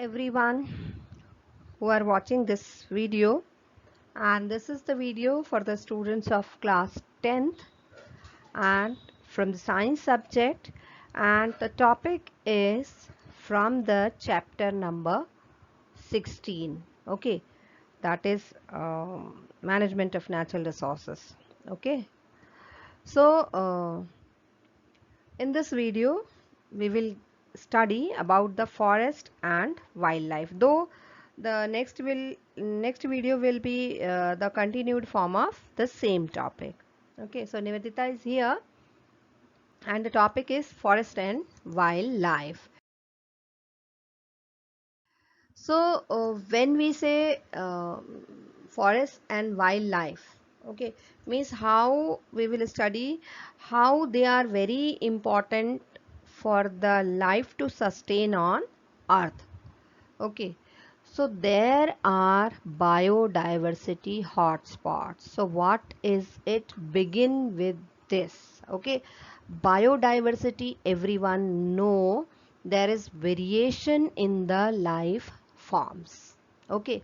everyone who are watching this video, and this is the video for the students of class 10th and from the science subject, and the topic is from the chapter number 16. Okay, that is management of natural resources. Okay, so in this video, we will study about the forest and wildlife. Though the next video will be the continued form of the same topic. Okay, so Nivedita is here, and the topic is forest and wildlife. So when we say forest and wildlife, okay, means how we will study how they are very important for the life to sustain on earth. Okay, so there are biodiversity hotspots. So what is it? Begin with this. Okay, biodiversity, everyone know there is variation in the life forms. Okay,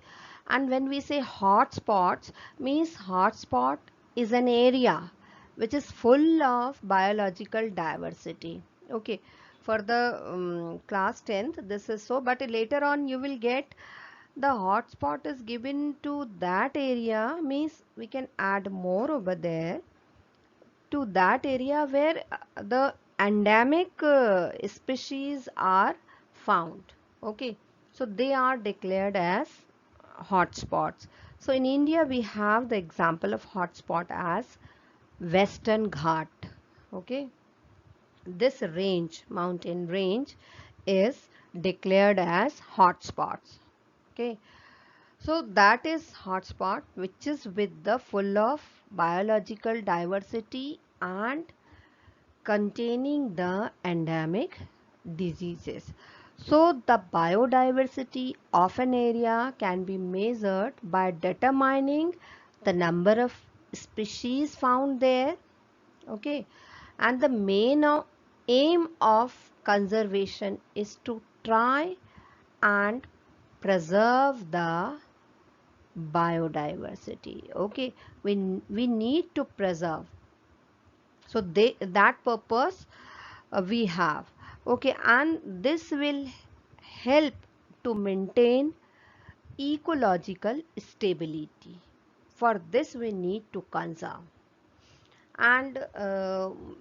and when we say hotspots, means hotspot is an area which is full of biological diversity. Okay, for the class 10th this is so, but later on you will get the hotspot is given to that area, means we can add more over there to that area where the endemic species are found. Okay, so they are declared as hotspots. So in India we have the example of hotspot as Western Ghat. Okay, this range, mountain range, is declared as hotspots. Okay, so that is hotspot which is with the full of biological diversity and containing the endemic diseases. So the biodiversity of an area can be measured by determining the number of species found there. Okay, and the main aim of conservation is to try and preserve the biodiversity. Okay, we need to preserve, so that purpose we have. Okay, and this will help to maintain ecological stability. For this we need to conserve, and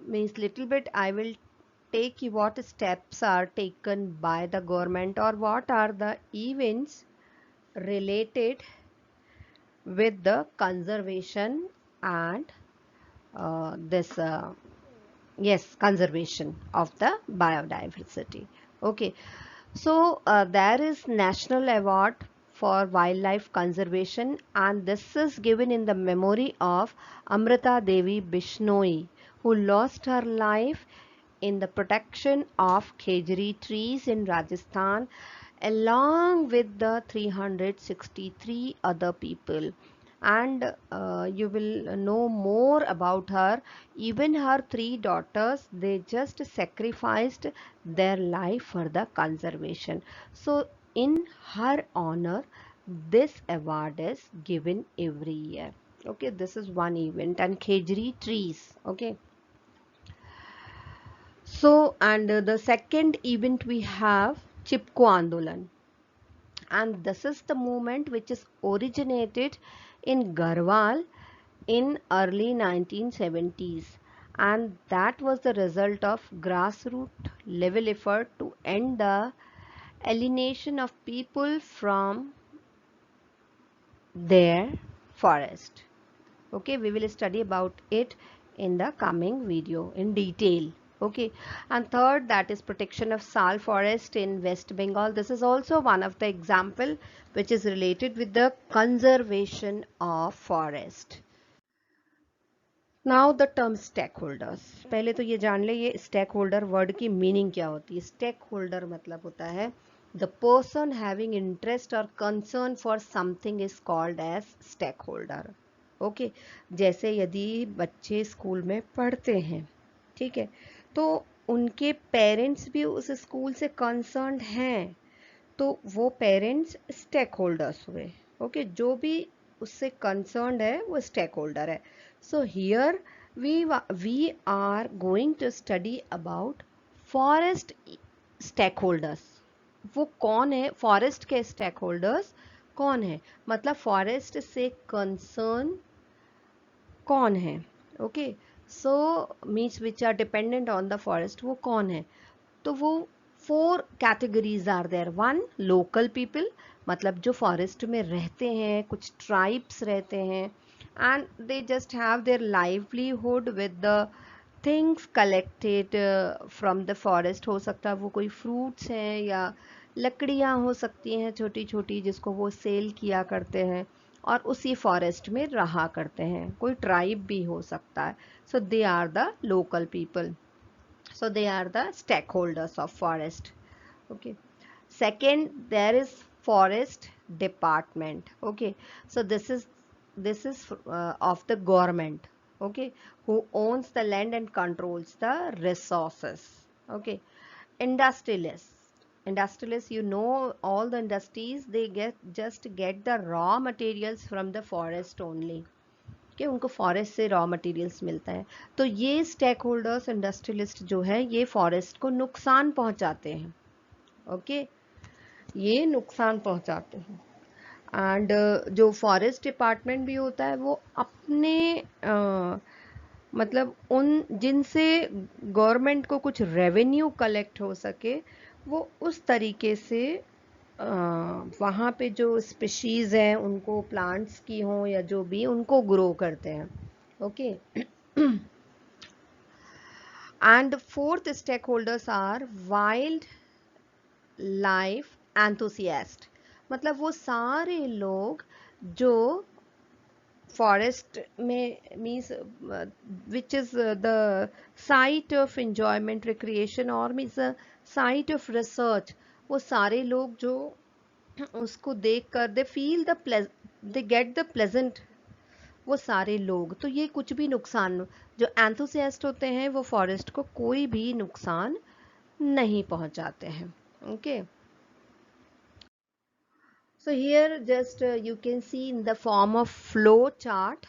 means little bit I will take you what steps are taken by the government or what are the events related with the conservation and this yes, conservation of the biodiversity. Okay, so there is national award for wildlife conservation, and this is given in the memory of Amrita Devi Bishnoi, who lost her life in the protection of khejri trees in Rajasthan along with the 363 other people. And you will know more about her. Even her three daughters, they just sacrificed their life for the conservation. So in her honor, this award is given every year. Okay, this is one event. And khejri trees. Okay, so and the second event we have Chipko Andolan, and this is the movement which is originated in Garhwal in early 1970s, and that was the result of grassroots level effort to end the alienation of people from their forest. Okay, we will study about it in the coming video in detail. Okay, and third, that is protection of Sal forest in West Bengal. This is also one of the example which is related with the conservation of forest. Now the term stakeholders, पहले तो ये जान ले ये stakeholder word की meaning क्या होती है. स्टेक होल्डर मतलब होता है द पर्सन हैविंग इंटरेस्ट और concern for something is called as stakeholder. Okay, जैसे यदि बच्चे स्कूल में पढ़ते हैं, ठीक है, तो उनके पेरेंट्स भी उस स्कूल से कंसर्न्ड हैं, तो वो पेरेंट्स स्टेक होल्डर्स हुए। ओके, जो भी उससे कंसर्न्ड है वो स्टेक होल्डर है। So here we are going to study about forest stakeholders. वो कौन है, फॉरेस्ट के स्टेक होल्डर्स कौन है, मतलब फॉरेस्ट से कंसर्न कौन है। Okay, so means which are dependent on the forest, वो कौन है। तो वो 4 categories are there. 1 local people, मतलब जो फॉरेस्ट में रहते हैं, कुछ ट्राइब्स रहते हैं, and they just have their livelihood with the things collected from the forest. हो सकता है वो कोई फ्रूट्स हैं या लकड़ियाँ हो सकती हैं छोटी छोटी, जिसको वो सेल किया करते हैं और उसी फॉरेस्ट में रहा करते हैं। कोई ट्राइब भी हो सकता है। So they are the local people, so they are the stakeholders of forest. Okay, second, there is forest department. Okay, so this is of the government. Okay, who owns the land and controls the resources. Okay, industrialists, you know, all the industries, they get the raw materials from the forest only, कि उनको forest से raw materials मिलता है। तो ये stake holders, industrialist जो है, ये फॉरेस्ट को नुकसान पहुंचाते हैं। ओके, ये नुकसान पहुंचाते हैं। एंड जो फॉरेस्ट डिपार्टमेंट भी होता है, वो अपने मतलब उन जिनसे गवर्नमेंट को कुछ रेवेन्यू कलेक्ट हो सके, वो उस तरीके से वहाँ पे जो स्पीशीज हैं उनको, प्लांट्स की हों या जो भी, उनको ग्रो करते हैं। Okay, and fourth stakeholders are wildlife enthusiast, मतलब वो सारे लोग जो फॉरेस्ट में, means which is the site of enjoyment, recreation, और मीन्स साइट ऑफ रिसर्च, वो सारे लोग जो उसको देख कर they feel the they get the pleasant, वो सारे लोग। तो ये कुछ भी नुकसान, जो एंथुसियास्ट होते हैं वो फॉरेस्ट को कोई भी नुकसान नहीं पहुंचाते हैं। Okay, so here just you can see in the form of flow chart